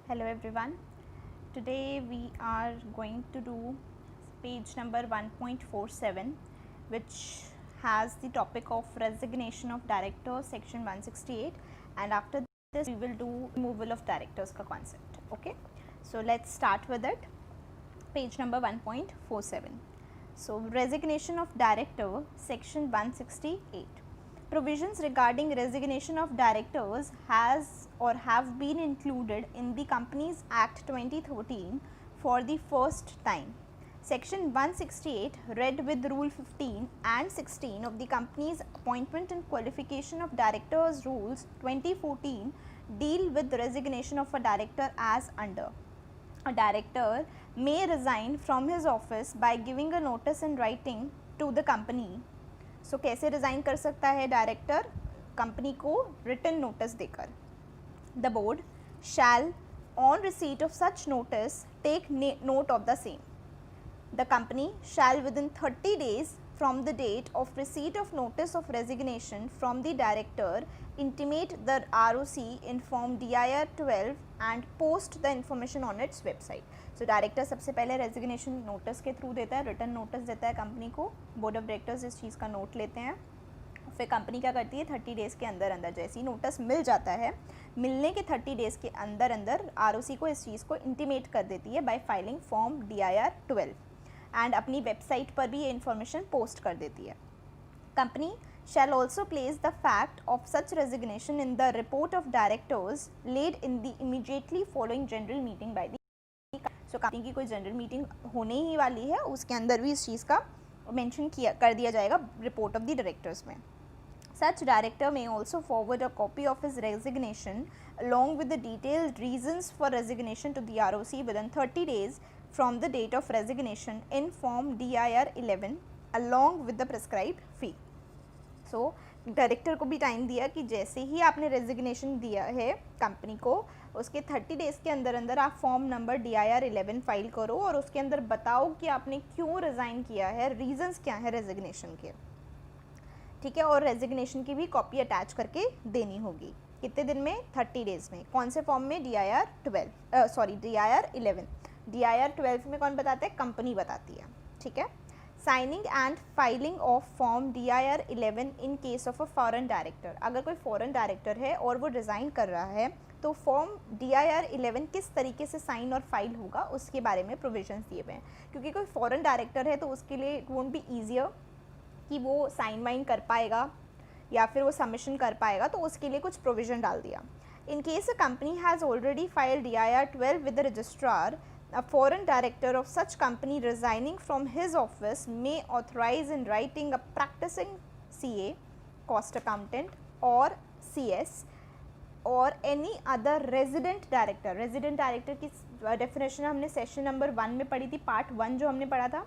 Hello everyone. Today we are going to do page number 1.47, which has the topic of resignation of director, section 168, and after this we will do removal of directors ka concept. Okay, so let's start with it. Page number 1.47. So resignation of director, section 168. Provisions regarding resignation of directors has or have been included in the Companies Act 2013 for the first time. Section 168 read with Rule 15 and 16 of the Company's Appointment and Qualification of Directors Rules 2014 deal with resignation of a director as under. A director may resign from his office by giving a notice in writing to the company. So कैसे resign कर सकता है director? Company को written notice देकर. The board shall, on receipt of such notice, take note of the same. The company shall within 30 days from the date of receipt of notice of resignation from the director intimate the ROC in form DIR 12 and post the information on its website. So director सबसे पहले resignation notice के through देता है, return notice देता है company को. Board of directors इस चीज़ का नोट लेते हैं. फिर कंपनी क्या करती है, 30 डेज़ के अंदर अंदर जैसे ही नोटिस मिल जाता है, मिलने के 30 डेज़ के अंदर अंदर ROC को इस चीज़ को इंटीमेट कर देती है bye filing form DIR 12 and अपनी वेबसाइट पर भी ये इन्फॉर्मेशन पोस्ट कर देती है. Company shall also place the fact of such resignation in the report of directors laid in the immediately following general meeting by the. So company की कोई general meeting होने ही वाली है, उसके अंदर भी इस चीज़ का मेंशन किया कर दिया जाएगा रिपोर्ट ऑफ द डायरेक्टर्स में. Such director may also forward a copy of his resignation along with the detailed reasons for resignation to the ROC within 30 days from the date of resignation in form DIR 11 along with the prescribed fee. So director को भी time दिया कि जैसे ही आपने resignation दिया है company को, उसके 30 डेज़ के अंदर अंदर आप फॉर्म नंबर DIR 11 फाइल करो और उसके अंदर बताओ कि आपने क्यों रिज़ाइन किया है, रीजंस क्या है रेजिग्नेशन के. ठीक है, और रेजिग्नेशन की भी कॉपी अटैच करके देनी होगी. कितने दिन में? 30 डेज़ में. कौन से फॉर्म में? DIR 11. DIR 12 में कौन बताता है? कंपनी बताती है. ठीक है. Signing and filing of form DIR 11 in case of a foreign director. अगर कोई फॉरेन डायरेक्टर है और वो रिज़ाइन कर रहा है तो फॉर्म DIR 11 किस तरीके से साइन और फाइल होगा उसके बारे में प्रोविजंस दिए हुए हैं. क्योंकि कोई फॉरेन डायरेक्टर है तो उसके लिए इट वोंट बी ईजियर कि वो साइन वाइन कर पाएगा या फिर वो सबमिशन कर पाएगा, तो उसके लिए कुछ प्रोविज़न डाल दिया. In case a company has already filed DIR 12 with the registrar, a foreign director of such company resigning from his office may authorize in writing a practicing CA, cost accountant or CS or any other resident director. resident director की definition हमने session number 1 में पढ़ी थी, part 1 जो हमने पढ़ा था,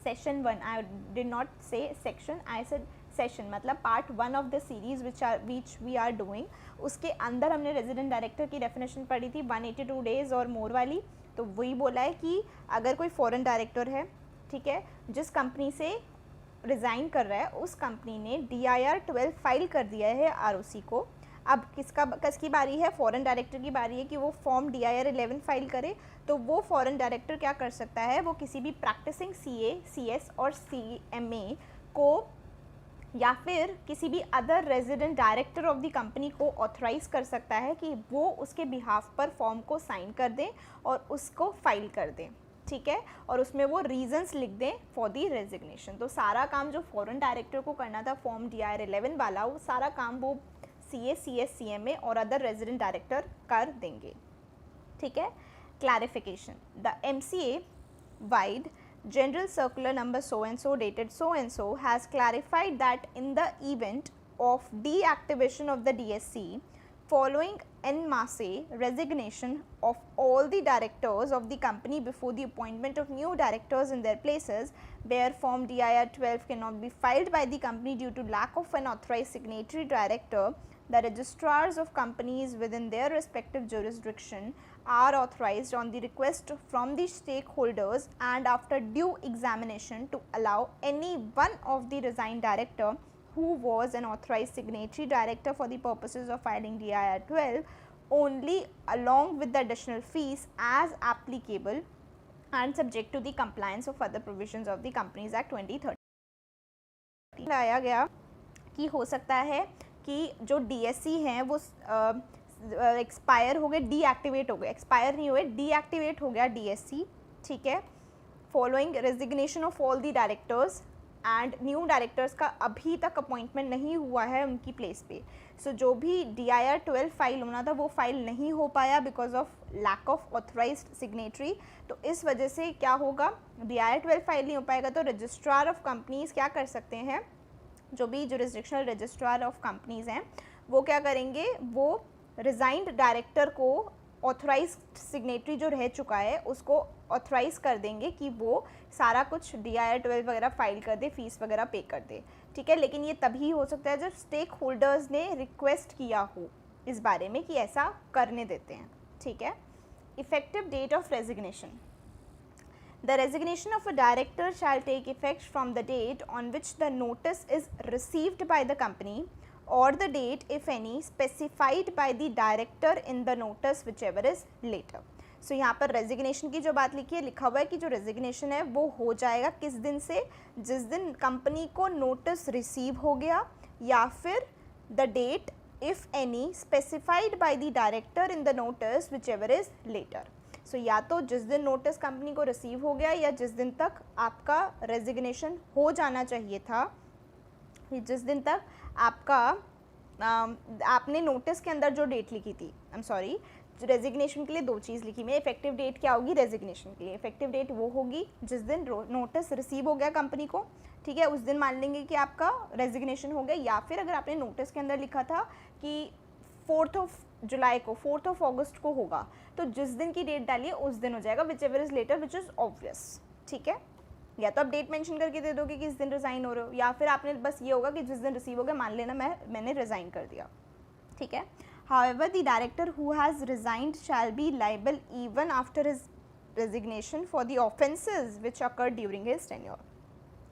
session 1. I did not say section, I said session, मतलब part 1 of the series which we are doing. उसके अंदर हमने रेजिडेंट डायरेक्टर की डेफिनेशन पढ़ी थी 182 डेज़ और मोर वाली. तो वही बोला है कि अगर कोई फॉरेन डायरेक्टर है, ठीक है, जिस कंपनी से रिज़ाइन कर रहा है उस कंपनी ने DIR 12 फाइल कर दिया है ROC को. अब किसकी बारी है? फॉरेन डायरेक्टर की बारी है कि वो फॉर्म DIR 11 फाइल करे. तो वो फॉरेन डायरेक्टर क्या कर सकता है, वो किसी भी प्रैक्टिसिंग CA, CS और CMA को या फिर किसी भी other resident director of the company को ऑथराइज़ कर सकता है कि वो उसके बिहाफ पर फॉर्म को साइन कर दें और उसको फाइल कर दें. ठीक है, और उसमें वो रीजंस लिख दें फॉर दी रेजिग्नेशन. तो सारा काम जो फॉरेन डायरेक्टर को करना था फॉर्म DIR 11 वाला, वो सारा काम वो CA, CS, CMA और अदर रेजिडेंट डायरेक्टर कर देंगे. ठीक है. Clarification. The MCA wide General Circular number so and so dated so and so has clarified that in the event of deactivation of the DSC following en masse resignation of all the directors of the company before the appointment of new directors in their places, where form DIR 12 cannot be filed by the company due to lack of an authorized signatory director, the registrars of companies within their respective jurisdiction are authorized on the request from the stakeholders and after due examination to allow any one of the resigned director who was an authorized signatory director for the purposes of filing DIR 12 only along with the additional fees as applicable and subject to the compliance of other provisions of the Companies Act 2013। लाया गया कि हो सकता है कि जो DSC हैं वो एक्सपायर हो गए, डीएक्टिवेट हो गए, एक्सपायर नहीं हुए, डीएक्टिवेट हो गया DSC, ठीक है, following resignation of all the directors and new directors का अभी तक अपॉइंटमेंट नहीं हुआ है उनकी प्लेस पे। सो जो भी DIR 12 फाइल होना था वो फाइल नहीं हो पाया because of lack of authorised signatory. तो इस वजह से क्या होगा, DIR 12 फाइल नहीं हो पाएगा तो रजिस्ट्रार ऑफ कंपनीज क्या कर सकते हैं, जो भी जुरिस्डिक्शनल रजिस्ट्रार ऑफ कंपनीज हैं वो क्या करेंगे, वो रिजाइंड डायरेक्टर को ऑथराइज सिग्नेटरी जो रह चुका है उसको ऑथराइज कर देंगे कि वो सारा कुछ DIR 12 वगैरह फाइल कर दे, फीस वगैरह पे कर दे, ठीक है। लेकिन ये तभी हो सकता है जब स्टेक होल्डर्स ने रिक्वेस्ट किया हो इस बारे में कि ऐसा करने देते हैं, ठीक है। Effective date of resignation. The resignation of a director shall take effect from the date on which the notice is received by the company or the date, if any, specified by the director in the notice, whichever is later. So यहाँ पर resignation की जो बात लिखी है, लिखा हुआ है कि जो रेजिग्नेशन है वो हो जाएगा किस दिन से, जिस दिन कंपनी को नोटिस रिसीव हो गया या फिर the date if any specified by the director in the notice whichever is later. So या तो जिस दिन नोटिस कंपनी को रिसीव हो गया या जिस दिन तक आपका रेजिग्नेशन हो जाना चाहिए था, जिस दिन तक आपका आपने नोटिस के अंदर जो डेट लिखी थी, आई एम सॉरी, रेजिग्नेशन के लिए दो चीज़ लिखी मैं, इफेक्टिव डेट क्या होगी रेजिग्नेशन के लिए, इफेक्टिव डेट वो होगी जिस दिन नोटिस रिसीव हो गया कंपनी को, ठीक है, उस दिन मान लेंगे कि आपका रेजिग्नेशन हो गया। या फिर अगर आपने नोटिस के अंदर लिखा था कि 4 जुलाई को, 4 अगस्त को होगा, तो जिस दिन की डेट डालिए उस दिन हो जाएगा, whichever is later which is obvious, ठीक है। या तो आप डेट मेंशन करके दे दोगे कि इस दिन रिज़ाइन हो रहे हो, या फिर आपने बस ये होगा कि जिस दिन रिसीव हो गया मान लेना मैंने रिज़ाइन कर दिया, ठीक है। However, the director who has resigned shall be liable even after his resignation for the offences which occurred during his tenure.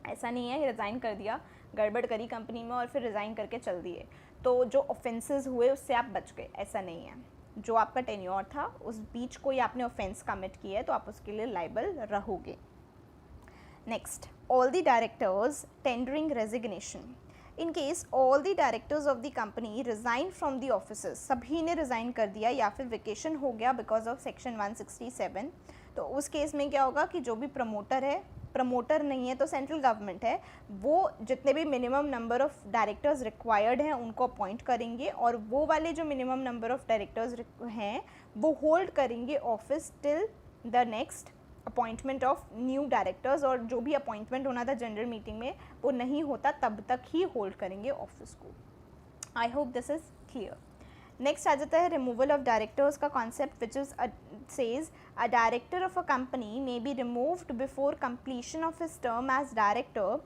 ऐसा नहीं है रिज़ाइन कर दिया, गड़बड़ करी कंपनी में और फिर रिज़ाइन करके चल दिए तो जो ऑफेंसेस हुए उससे आप बच गए, ऐसा नहीं है। जो आपका टेन्योर था उस बीच कोई आपने ऑफेंस कमिट किया है तो आप उसके लिए लाइबल रहोगे। Next, all the directors tendering resignation. In case all the directors of the company resign from the offices, सभी ने रिज़ाइन कर दिया या फिर वेकेशन हो गया बिकॉज ऑफ सेक्शन 167, तो उस केस में क्या होगा कि जो भी प्रमोटर है, प्रमोटर नहीं है तो सेंट्रल गवर्नमेंट है, वो जितने भी minimum number of directors required हैं उनको अपॉइंट करेंगे और वो वाले जो मिनिमम नंबर ऑफ़ डायरेक्टर्स हैं वो होल्ड करेंगे office till the next appointment of new directors, और जो भी अपॉइंटमेंट होना था जनरल मीटिंग में वो नहीं होता तब तक ही होल्ड करेंगे ऑफिस को। I hope this is clear. Next आ जाता है रिमूवल ऑफ डायरेक्टर्स का concept, which is says a director of a company may be removed before completion of his term as director.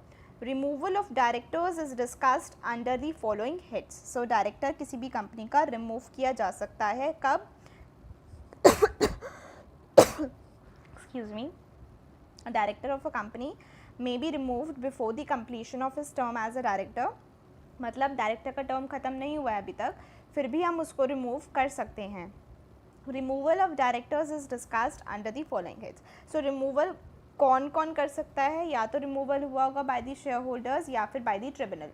Removal of directors is discussed under the following heads. So director किसी भी company का remove किया जा सकता है कब, excuse me, a director of a company may be removed before the completion of his term as a director। मतलब director का टर्म ख़त्म नहीं हुआ है अभी तक, फिर भी हम उसको रिमूव कर सकते हैं। Removal of directors is discussed under the following heads. So removal कौन कौन कर सकता है, या तो रिमूवल हुआ होगा बाय द शेयर होल्डर्स या फिर bye the tribunal.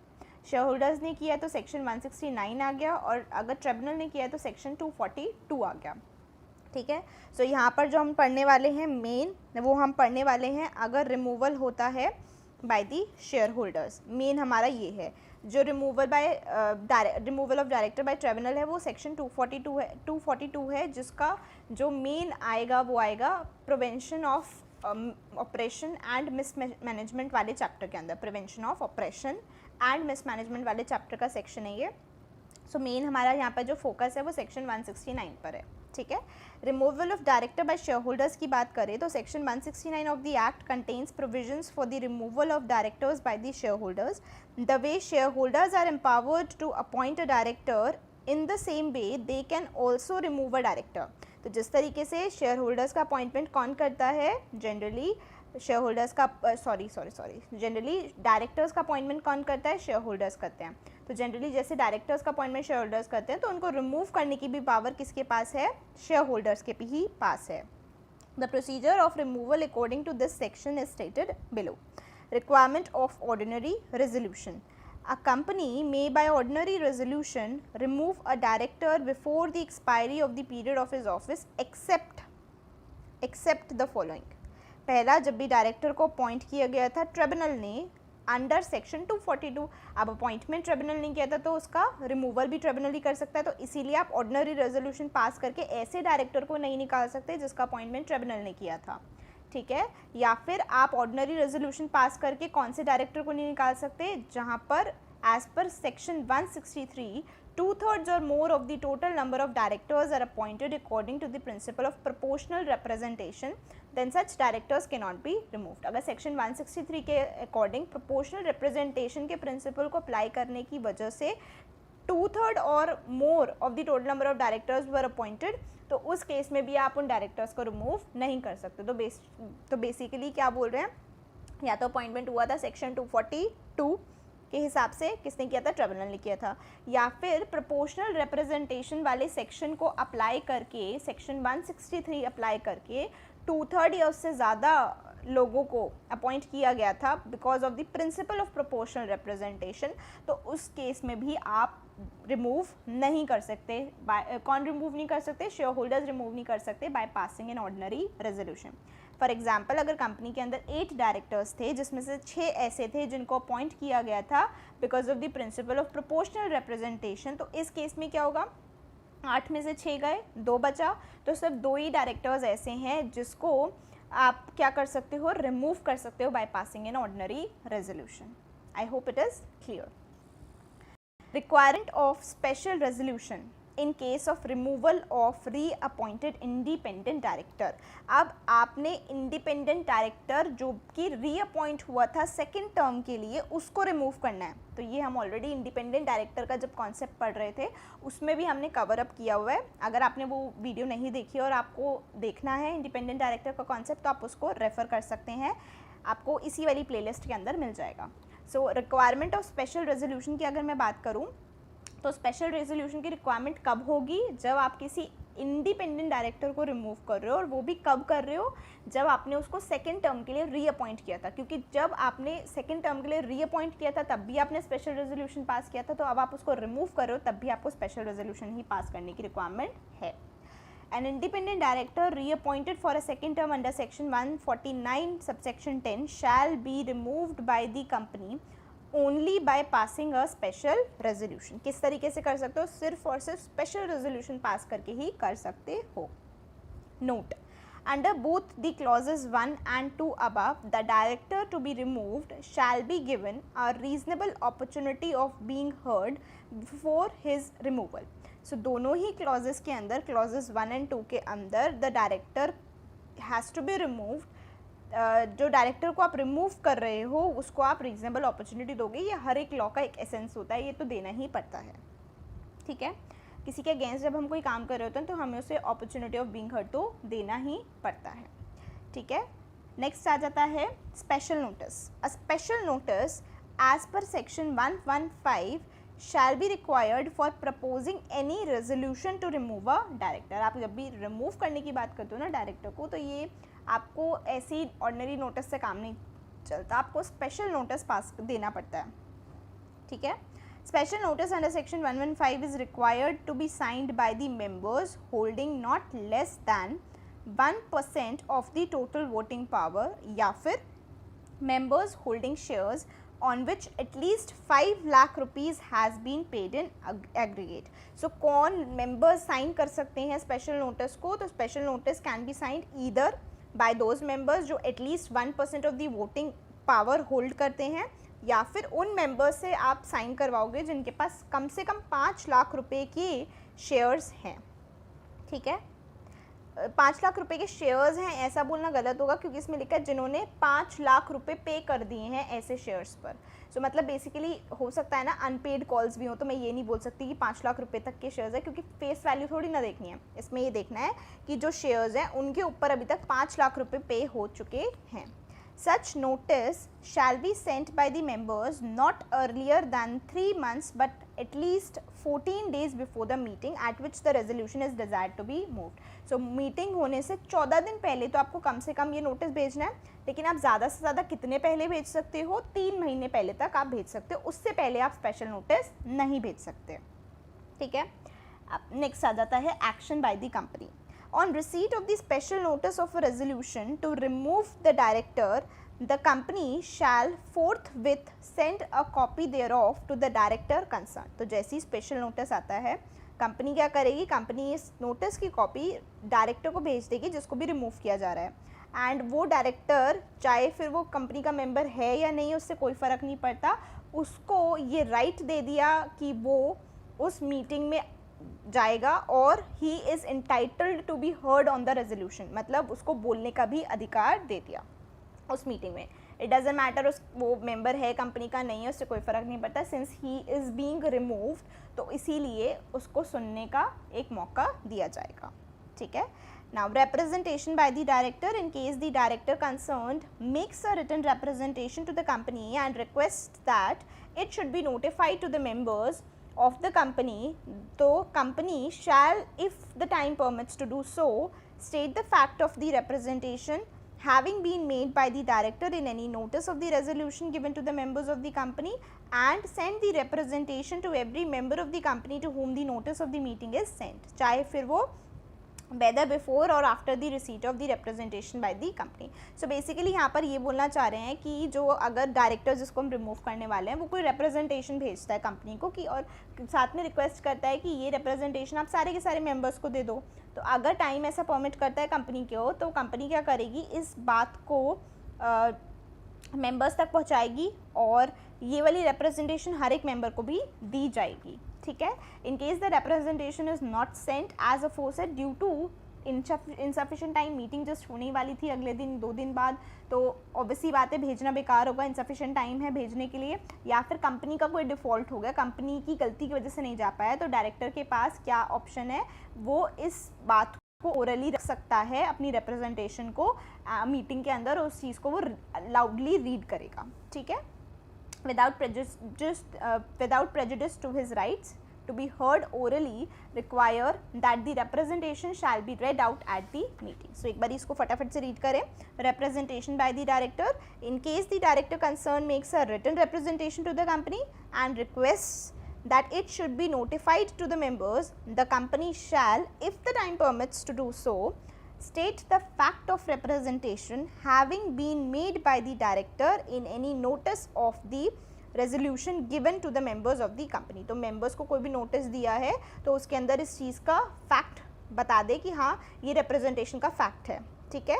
Share holders ने किया तो सेक्शन 169 आ गया, और अगर ट्रिब्यूनल ने किया तो सेक्शन 242 आ गया, ठीक है। सो यहाँ पर जो हम पढ़ने वाले हैं मेन, वो हम पढ़ने वाले हैं अगर रिमूवल होता है bye the share holders. Main हमारा ये है, जो removal of director bye tribunal है वो सेक्शन 242 है, जिसका जो मेन आएगा वो आएगा prevention of operation and mismanagement वाले चैप्टर के अंदर। Prevention of operation and mismanagement वाले चैप्टर का सेक्शन है ये। सो मेन हमारा यहाँ पर जो फोकस है वो सेक्शन 169 पर है, ठीक है। Removal of director by shareholders की बात करें तो section 169 of the act contains provisions for the removal of directors by the shareholders. The way shareholders are empowered to appoint a director, in the same way they can also remove a director. तो जिस तरीके से share holders का appointment कौन करता है, generally share holders का sorry generally directors का अपॉइंटमेंट कौन करता है? शेयर होल्डर्स करते हैं। तो जनरली जैसे डायरेक्टर्स का अपॉइंटमेंट शेयर होल्डर्स करते हैं, तो उनको रिमूव करने की भी पावर किसके पास है? शेयर होल्डर्स के ही पास है। The procedure of removal according to this section is stated below. Requirement of ordinary resolution. A company may by ordinary resolution remove a director before the expiry of the period of his office except the following। पहला, जब भी director को appoint किया गया था tribunal ने under section 242, अब appointment tribunal ने किया था तो उसका रिमूवल भी ट्रिब्यूनल ही कर सकता है। तो इसीलिए आप ऑर्डिनरी रेजोल्यूशन पास करके ऐसे डायरेक्टर को नहीं निकाल सकते जिसका अपॉइंटमेंट ट्रिब्यूनल ने किया था, ठीक है। या फिर आप ऑर्डिनरी रेजोल्यूशन पास करके कौन से डायरेक्टर को नहीं निकाल सकते? जहां पर as per section 163 2/3 or more of the total number of directors are appointed according to the principle of proportional representation, then such directors cannot be removed। अगर सेक्शन 163 के अकॉर्डिंग प्रोपोर्शनल रिप्रेजेंटेशन के principal को apply करने की वजह से 2/3 और more of the total number of directors were appointed, तो उस केस में भी आप उन डायरेक्टर्स को रिमूव नहीं कर सकते। तो बेसिकली क्या बोल रहे हैं, या तो अपॉइंटमेंट हुआ था सेक्शन 242 के हिसाब से, किसने किया था? ट्रिब्यूनल ने किया था, या फिर प्रोपोर्शनल रिप्रेजेंटेशन वाले सेक्शन को अप्लाई करके, सेक्शन 163 अप्लाई करके 2/3 या उससे ज़्यादा लोगों को अपॉइंट किया गया था because of the principle of proportional representation, तो उस केस में भी आप रिमूव नहीं कर सकते। कौन रिमूव नहीं कर सकते? शेयर होल्डर्स रिमूव नहीं कर सकते by passing an ordinary resolution. For example, अगर कंपनी के अंदर 8 डायरेक्टर्स थे जिसमें से 6 ऐसे थे जिनको अपॉइंट किया गया था because of the principle of proportional representation, तो इस केस में क्या होगा? 8 में से 6 गए, 2 बचा, तो सिर्फ 2 ही डायरेक्टर्स ऐसे हैं जिसको आप क्या कर सकते हो? रिमूव कर सकते हो by passing an ordinary resolution. I hope it is clear. Requirement of special resolution in case of removal of reappointed independent director। अब आपने इंडिपेंडेंट डायरेक्टर जो कि रीअपॉइंट हुआ था सेकेंड टर्म के लिए, उसको रिमूव करना है। तो ये हम ऑलरेडी इंडिपेंडेंट डायरेक्टर का जब कॉन्सेप्ट पढ़ रहे थे उसमें भी हमने कवर अप किया हुआ है। अगर आपने वो वीडियो नहीं देखी और आपको देखना है इंडिपेंडेंट डायरेक्टर का कॉन्सेप्ट, तो आप उसको रेफ़र कर सकते हैं, आपको इसी वाली प्लेलिस्ट के अंदर मिल जाएगा। सो रिक्वायरमेंट ऑफ स्पेशल रेजोल्यूशन की अगर मैं बात करूँ तो स्पेशल रेजोल्यूशन की रिक्वायरमेंट कब होगी? जब आप किसी इंडिपेंडेंट डायरेक्टर को रिमूव कर रहे हो, और वो भी कब कर रहे हो? जब आपने उसको सेकेंड टर्म के लिए रीअपॉइंट किया था, क्योंकि जब आपने सेकेंड टर्म के लिए रीअपॉइंट किया था तब भी आपने स्पेशल रेजोल्यूशन पास किया था, तो अब आप उसको रिमूव कर रहे हो तब भी आपको स्पेशल रेजोल्यूशन ही पास करने की रिक्वायरमेंट है। An independent director reappointed for a second term under section 149 subsection 10 shall be removed by the company only by passing a special resolution। किस तरीके से कर सकते हो? सिर्फ और सिर्फ स्पेशल रेजोल्यूशन पास करके ही कर सकते हो। Note: under both the clauses 1 and 2 above, the director to be removed shall be given a reasonable opportunity of being heard before his removal। So दोनों ही clauses के अंदर, clauses 1 and 2 के अंदर, the director has to be removed। जो director को आप remove कर रहे हो उसको आप रीजनेबल अपॉर्चुनिटी दोगे। ये हर एक लॉ का एक एसेंस होता है, ये तो देना ही पड़ता है, ठीक है। किसी के अगेंस्ट जब हम कोई काम कर रहे होते हैं तो हमें उसे अपॉर्चुनिटी ऑफ बीइंग हर्ड तो देना ही पड़ता है, ठीक है। नेक्स्ट आ जाता है special notice. A special notice as per section 115 shall be required for proposing any resolution to remove a director. आप जब भी रिमूव करने की बात करते हो ना डायरेक्टर को, तो ये आपको ऐसी ऑर्डिनरी नोटिस से काम नहीं चलता, आपको स्पेशल नोटिस पास देना पड़ता है, ठीक है। Special notice under section 115 is required to be signed by the members holding not less than 1% of the total voting power, या फिर members holding shares on which at least 5 lakh rupees has been paid in aggregate. So कौन members sign कर सकते हैं special notice को? तो special notice can be signed either by those members जो at least 1% of the voting power hold करते हैं, या फिर उन मेंबर्स से आप साइन करवाओगे जिनके पास कम से कम 5 लाख रुपए की शेयर्स हैं, ठीक है। 5 लाख रुपए के शेयर्स हैं ऐसा बोलना गलत होगा, क्योंकि इसमें लिखा है जिन्होंने 5 लाख रुपए पे कर दिए हैं ऐसे शेयर्स पर। सो मतलब बेसिकली हो सकता है ना अनपेड कॉल्स भी हो, तो मैं ये नहीं बोल सकती कि 5 लाख रुपए तक के शेयर्स है, क्योंकि फेस वैल्यू थोड़ी ना देखनी है, इसमें ये देखना है कि जो शेयर्स हैं उनके ऊपर अभी तक 5 लाख रुपए पे हो चुके हैं। Such notice shall be sent by the members not earlier than 3 months but at least 14 days before the meeting at which the resolution is desired to be moved. So meeting होने से 14 दिन पहले तो आपको कम से कम ये नोटिस भेजना है, लेकिन आप ज़्यादा से ज़्यादा कितने पहले भेज सकते हो? 3 महीने पहले तक आप भेज सकते हो, उससे पहले आप स्पेशल नोटिस नहीं भेज सकते. ठीक है. अब नेक्स्ट आ जाता है action by the company. On receipt of the special notice of a resolution to remove the director, the company shall forthwith send a copy thereof to the director concerned. तो जैसी स्पेशल नोटिस आता है, company क्या करेगी? Company इस notice की copy director को भेज देगी जिसको भी रिमूव किया जा रहा है, एंड वो डायरेक्टर चाहे फिर वो कंपनी का मेंबर है या नहीं, उससे कोई फ़र्क नहीं पड़ता, उसको ये राइट दे दिया कि वो उस मीटिंग में जाएगा और he is entitled to be heard on the resolution. मतलब उसको बोलने का भी अधिकार दे दिया उस मीटिंग में. इट डजेंट मैटर उस वो मेंबर है कंपनी का नहीं है, उससे कोई फ़र्क नहीं पड़ता, since he is being removed, तो इसीलिए उसको सुनने का एक मौका दिया जाएगा. ठीक है. Now representation by the director, in case the director concerned makes a written representation to the company and requests that it should be notified to the members of the company, तो company shall, if the time permits to do so, state the fact of the representation having been made by the director in any notice of the resolution given to the members of the company, and send the representation to every member of the company to whom the notice of the meeting is sent, चाहे फिर वो whether before or after the receipt of the representation by the company. So basically यहाँ पर ये बोलना चाह रहे हैं कि जो अगर डायरेक्टर जिसको हम रिमूव करने वाले हैं वो कोई रिप्रेजेंटेशन भेजता है कंपनी को कि, और साथ में रिक्वेस्ट करता है कि ये रिप्रेजेंटेशन आप सारे के सारे मेंबर्स को दे दो, तो अगर टाइम ऐसा परमिट करता है कंपनी को, तो कंपनी क्या करेगी? इस बात को मेंबर्स तक पहुँचाएगी और ये वाली रिप्रेजेंटेशन हर एक मेंबर को भी दी जाएगी. ठीक है. In case the representation is not sent as aforesaid due to insufficient time, meeting just होने वाली थी अगले दिन 2 दिन बाद, तो ऑब्वियसली बात है भेजना बेकार होगा, इनसफिशिएंट टाइम है भेजने के लिए, या फिर कंपनी का कोई डिफ़ॉल्ट हो गया, कंपनी की गलती की वजह से नहीं जा पाया, तो डायरेक्टर के पास क्या ऑप्शन है? वो इस बात को ओरली रख सकता है अपनी रिप्रेजेंटेशन को मीटिंग के अंदर, उस चीज़ को वो लाउडली रीड करेगा. ठीक है. without prejudice to his rights to be heard orally, require that the representation shall be read out at the meeting. So एक बार इसको फटाफट से read करें. Representation by the director, in case the director concerned makes a written representation to the company and requests that it should be notified to the members, the company shall, if the time permits to do so, state the fact of representation having been made by the director in any notice of the resolution given to the members of the company. तो members को कोई भी notice दिया है तो उसके अंदर इस चीज़ का fact बता दे कि हाँ ये representation का fact है. ठीक है.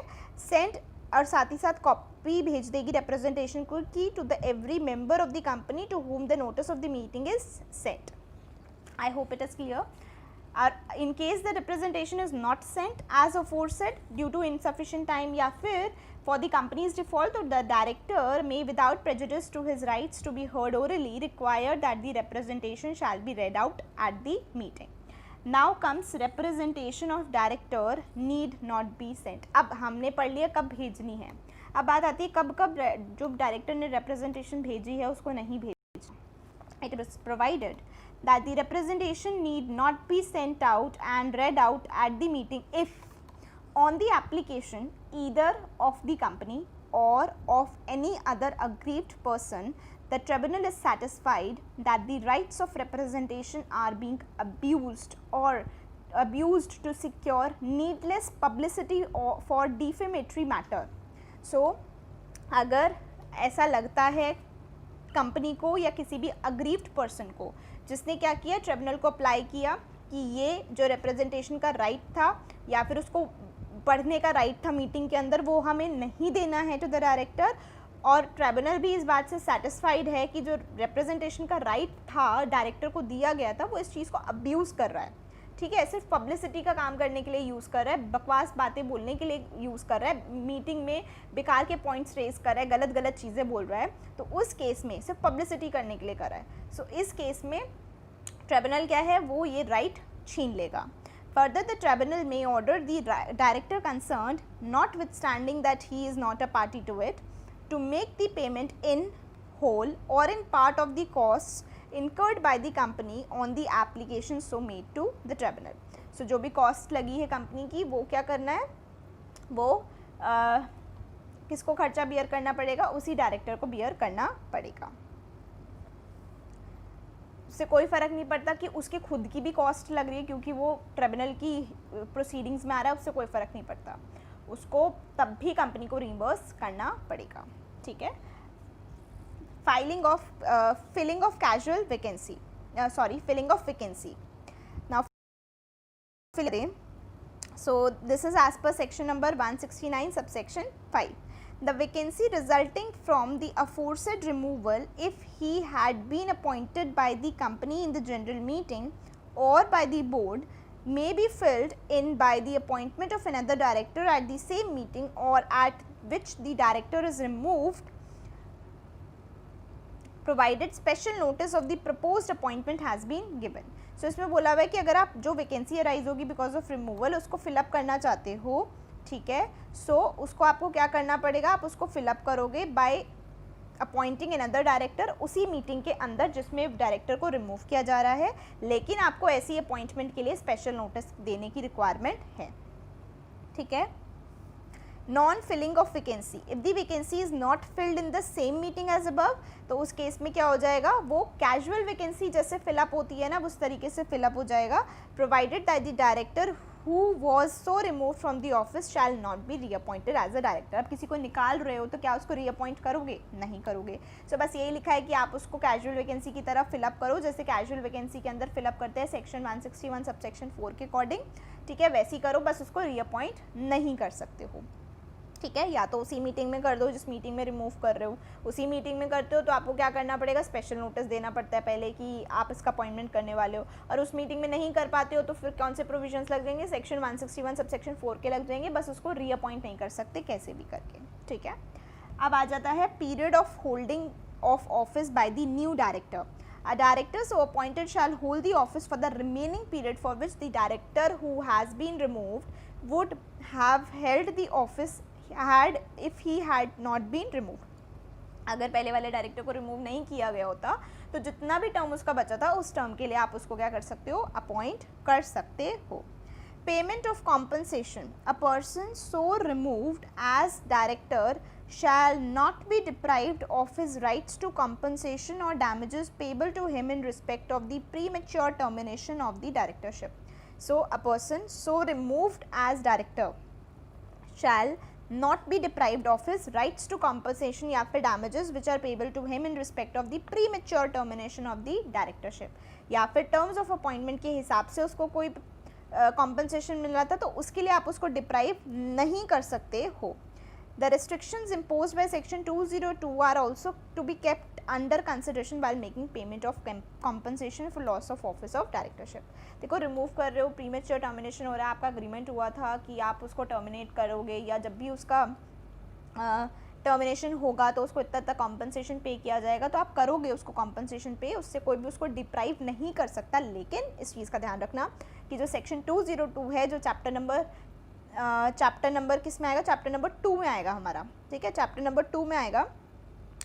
Send और साथ ही साथ कॉपी भेज देगी representation को की to the every member of the company to whom the notice of the meeting is sent. I hope it is clear. In case the representation is not sent as aforesaid due to insufficient time या फिर for the company's default, the director may without prejudice to his rights to be heard orally require that the representation shall be read out at the meeting. Now comes representation of director need not be sent. अब हमने पढ़ लिया कब भेजनी है, अब बात आती है कब कब जो डायरेक्टर ने representation भेजी है उसको नहीं भेजी. It was provided that the representation need not be sent out and read out at the meeting if on the application either of the company or of any other aggrieved person the tribunal is satisfied that the rights of representation are being abused or abused to secure needless publicity or for defamatory matter. So अगर ऐसा लगता है company को या किसी भी aggrieved person को जिसने क्या किया, ट्रिब्यूनल को अप्लाई किया कि ये जो रिप्रेजेंटेशन का राइट था या फिर उसको पढ़ने का राइट था मीटिंग के अंदर, वो हमें नहीं देना है टू द डायरेक्टर, और ट्रिब्यूनल भी इस बात से सेटिस्फाइड है कि जो रिप्रेजेंटेशन का राइट था डायरेक्टर को दिया गया था वो इस चीज़ को अब्यूज़ कर रहा है. ठीक है, सिर्फ पब्लिसिटी का काम करने के लिए यूज़ कर रहा है, बकवास बातें बोलने के लिए यूज़ कर रहा है, मीटिंग में बेकार के पॉइंट्स रेज कर रहा है, गलत गलत चीज़ें बोल रहा है, तो उस केस में सिर्फ पब्लिसिटी करने के लिए कर रहा है. सो इस केस में ट्रिब्यूनल क्या है, वो ये राइट छीन लेगा. Further, the tribunal may order the director concerned, notwithstanding that he is not a party to it, to make the payment in whole or in part of the costs incurred by the company on the application so made to the tribunal. So जो भी cost लगी है company की वो क्या करना है, वो किसको खर्चा बियर करना पड़ेगा, उसी डायरेक्टर को बियर करना पड़ेगा. उससे कोई फ़र्क नहीं पड़ता कि उसके खुद की भी कॉस्ट लग रही है क्योंकि वो ट्रिब्यूनल की प्रोसीडिंग्स में आ रहा है, उससे कोई फ़र्क नहीं पड़ता, उसको तब भी कंपनी को रिम्बर्स करना पड़ेगा. ठीक है. filling of casual vacancy, filling of vacancy. Now so this is as per section number 169 subsection 5. The vacancy resulting from the aforesaid removal, if he had been appointed by the company in the general meeting or by the board, may be filled in by the appointment of another director at the same meeting or at which the director is removed, provided special notice of the proposed appointment has been given. So इसमें बोला हुआ है कि अगर आप जो vacancy arise होगी because of removal उसको फिलअप करना चाहते हो, ठीक है, सो उसको आपको क्या करना पड़ेगा, आप उसको फिलअप करोगे बाय अपॉइंटिंग अनदर डायरेक्टर उसी मीटिंग के अंदर जिसमें डायरेक्टर को रिमूव किया जा रहा है, लेकिन आपको ऐसी अपॉइंटमेंट के लिए स्पेशल नोटिस देने की रिक्वायरमेंट है. ठीक है. Non filling of vacancy, if the vacancy is not filled in the same meeting as above, तो उस केस में क्या हो जाएगा, वो कैजुअल वैकेंसी जैसे फिलअप होती है ना उस तरीके से फिलअप हो जाएगा. Provided that the director who was so removed from the office shall not be reappointed as a director. अब किसी को निकाल रहे हो तो क्या उसको रीअपॉइंट करोगे, नहीं करोगे. सो बस यही लिखा है कि आप उसको कैजुअल वैकेंसी की तरफ फिलअप करो जैसे कैजुअल वैकेंसी के अंदर फिलअप करते हैं सेक्शन 161 सबसेक्शन 4 के अकॉर्डिंग. ठीक है, वैसी करो, बस उसको रीअपॉइंट नहीं कर सकते हो. ठीक है, या तो उसी मीटिंग में कर दो जिस मीटिंग में रिमूव कर रहे हो, उसी मीटिंग में करते हो तो आपको क्या करना पड़ेगा, स्पेशल नोटिस देना पड़ता है पहले कि आप इसका अपॉइंटमेंट करने वाले हो, और उस मीटिंग में नहीं कर पाते हो तो फिर कौन से प्रोविजंस लग जाएंगे, सेक्शन 161 सबसेक्शन 4 के लग जाएंगे, बस उसको रीअपॉइंट नहीं कर सकते कैसे भी करके. ठीक है. अब आ जाता है period of holding of office by the new director. A director so appointed shall hold the office for the remaining period for which the director who has been removed would have held the office had if he had not been removed. अगर पहले वाले director को remove नहीं किया गया होता तो जितना भी टर्म उसका बचा था उस टर्म के लिए आप उसको क्या कर सकते हो, अपॉइंट कर सकते हो. Payment of compensation, a person so removed as director shall not be deprived of his rights to compensation or damages payable to him in respect of the premature termination of the directorship. So a person so removed as director shall not be deprived of his rights to compensation या फिर damages which are payable to him in respect of the premature termination of the directorship, या फिर terms of appointment के हिसाब से उसको कोई compensation मिल रहा था तो उसके लिए आप उसको deprive नहीं कर सकते हो. The restrictions imposed by section 202 are also to be kept under consideration while making payment of compensation for loss of office of directorship. देखो रिमूव कर रहे हो, प्रीमेच्योर टर्मिनेशन हो रहा है, आपका अग्रीमेंट हुआ था कि आप उसको टर्मिनेट करोगे या जब भी उसका टर्मिनेशन होगा तो उसको इतना तक कॉम्पनसेशन पे किया जाएगा, तो आप करोगे उसको कॉम्पनसेशन पे, उससे कोई भी उसको डिप्राइव नहीं कर सकता. लेकिन इस चीज़ का ध्यान रखना कि जो सेक्शन 202 है, जो चैप्टर नंबर किस में आएगा, चैप्टर नंबर 2 में आएगा हमारा. ठीक है, चैप्टर नंबर 2 में आएगा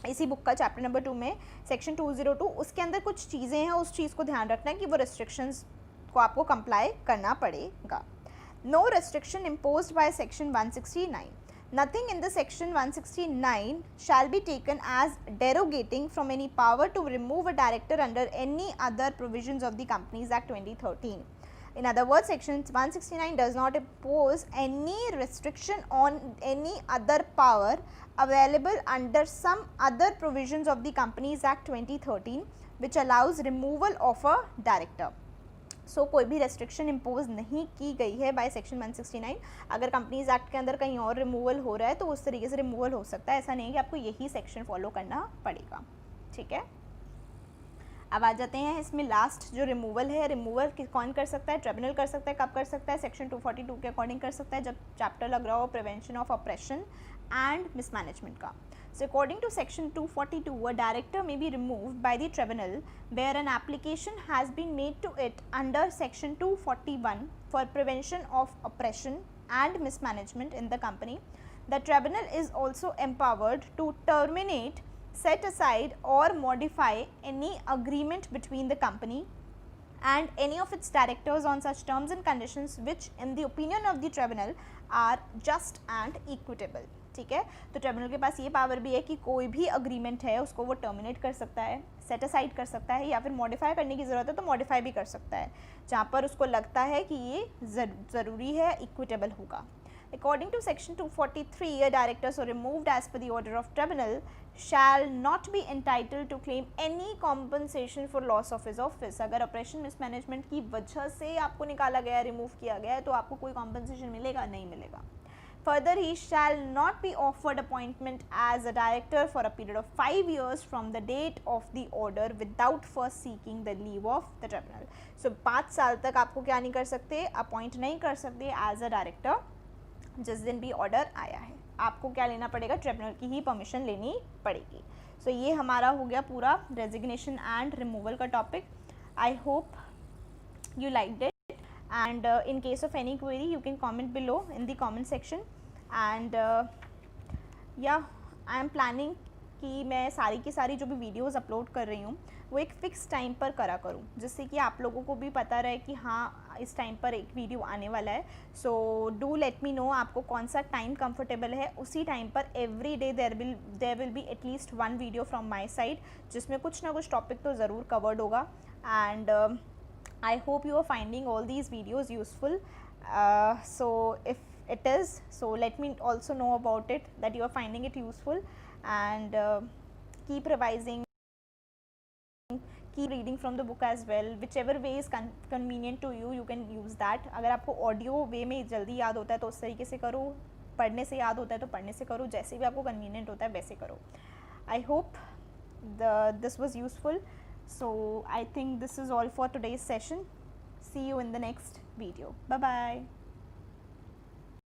इसी बुक का चैप्टर नंबर 2 में सेक्शन 202, उसके अंदर कुछ चीज़ें हैं, उस चीज़ को ध्यान रखना है कि वो रेस्ट्रिक्शंस को आपको कंप्लाई करना पड़ेगा. No restriction imposed by section 169. Nothing in the section 169 shall be taken as derogating from any power to remove a director under any other provisions of the companies act 2013. In other words, section 169 does not impose any restriction on any other power available under some other provisions of the Companies Act 2013 which allows removal of a director. So कोई भी restriction impose नहीं की गई है by section 169. अगर Companies Act के अंदर कहीं और removal हो रहा है तो उस तरीके से removal हो सकता है, ऐसा नहीं है कि आपको यही section follow करना पड़ेगा. ठीक है. अब आ जाते हैं इसमें लास्ट जो रिमूवल है, रिमूवल कौन कर सकता है, ट्रिब्यूनल कर सकता है. कब कर सकता है, सेक्शन 242 के अकॉर्डिंग कर सकता है जब चैप्टर लग रहा हो prevention of operation and mismanagement का. So according to section 242 a director may be removed by the tribunal where an application has been made to it under section 241 for prevention of operation and mismanagement in the company. the tribunal is also empowered to terminate, set aside or modify any agreement between the company and any of its directors on such terms and conditions which in the opinion of the tribunal are just and equitable. ठीक है, तो tribunal के पास ये power भी है कि कोई भी अग्रीमेंट है उसको वो टर्मिनेट कर सकता है, सेट असाइड कर सकता है या फिर मॉडिफाई करने की ज़रूरत है तो मॉडिफाई भी कर सकता है जहाँ पर उसको लगता है कि ये ज़रूरी है, इक्विटेबल होगा. According to section 243, a director so removed as per the order of tribunal shall not be entitled to claim any compensation for loss of his office. अगर ऑपरेशन मिसमैनेजमेंट की वजह से आपको निकाला गया, रिमूव किया गया है तो आपको कोई कॉम्पनसेशन मिलेगा नहीं मिलेगा. Further, he shall not be offered appointment as a director for a period of 5 years from the date of the order without first seeking the leave of the tribunal. So 5 साल तक आपको क्या नहीं कर सकते, अपॉइंट नहीं कर सकते एज अ डायरेक्टर जिस दिन भी ऑर्डर आया है. आपको क्या लेना पड़ेगा, ट्रिब्यूनल की ही परमिशन लेनी पड़ेगी. सो ये हमारा हो गया पूरा रेजिग्नेशन एंड रिमूवल का topic. I hope you liked it, and in case of any query you can comment below in the comment section. And yeah, I am planning कि मैं सारी की सारी जो भी वीडियोस अपलोड कर रही हूँ वो एक फ़िक्स टाइम पर करा करूँ, जिससे कि आप लोगों को भी पता रहे कि हाँ इस टाइम पर एक वीडियो आने वाला है. So do let me know आपको कौन सा टाइम कंफर्टेबल है. उसी टाइम पर every day there will be at least 1 video from my side जिसमें कुछ ना कुछ टॉपिक तो ज़रूर कवर्ड होगा. And I hope you are finding all these videos useful. So if it is, so let me also know about it, that you are finding it useful, and keep revising, keep reading from the book as well. Whichever way is convenient to you, you can use that. अगर आपको audio वे में जल्दी याद होता है तो उस तरीके से करो, पढ़ने से याद होता है तो पढ़ने से करो, जैसे भी आपको कन्वीनियंट होता है वैसे करो. I hope this was useful. So I think this is all for today's session. See you in the next video. Bye bye.